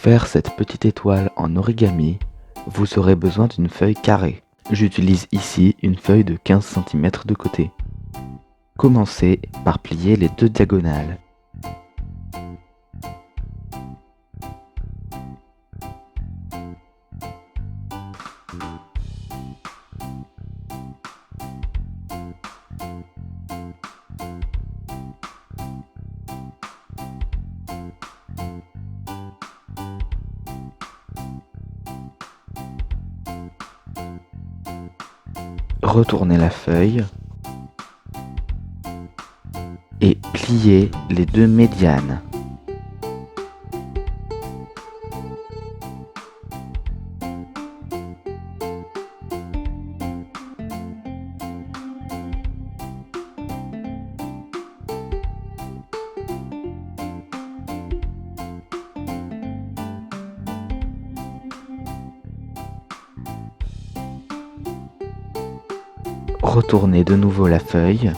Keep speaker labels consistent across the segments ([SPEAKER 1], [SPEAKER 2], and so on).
[SPEAKER 1] faire cette petite étoile en origami, vous aurez besoin d'une feuille carrée. J'utilise ici une feuille de 15 cm de côté. Commencez par plier les deux diagonales. Retournez la feuille et pliez les deux médianes. Retournez de nouveau la feuille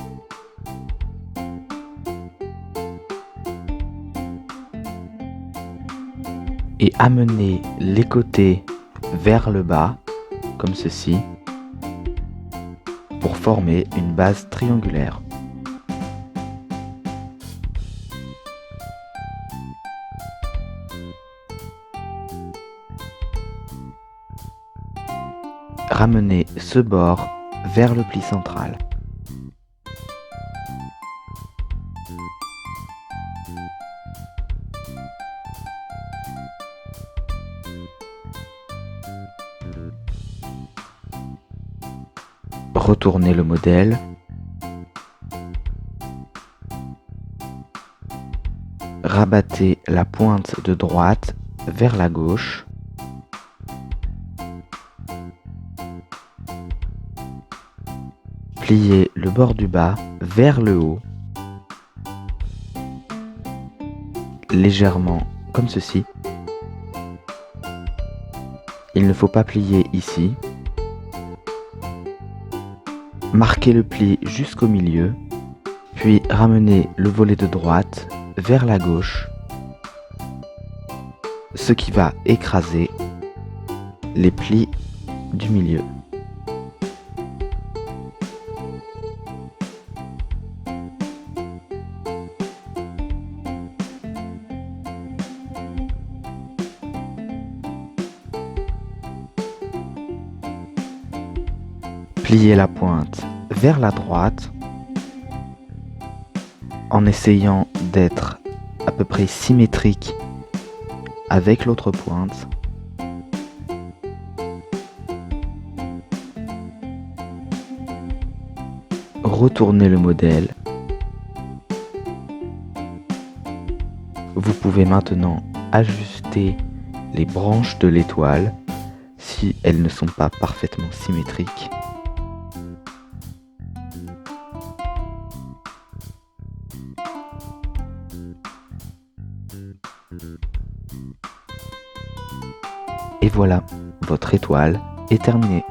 [SPEAKER 1] et amenez les côtés vers le bas, comme ceci, pour former une base triangulaire. Ramenez ce bord vers le pli central. Retournez le modèle. Rabattez la pointe de droite vers la gauche. Pliez le bord du bas vers le haut, légèrement comme ceci. Il ne faut pas plier ici. Marquez le pli jusqu'au milieu, puis ramenez le volet de droite vers la gauche, ce qui va écraser les plis du milieu. Pliez la pointe vers la droite en essayant d'être à peu près symétrique avec l'autre pointe. Retournez le modèle. Vous pouvez maintenant ajuster les branches de l'étoile si elles ne sont pas parfaitement symétriques. Et voilà, votre étoile est terminée.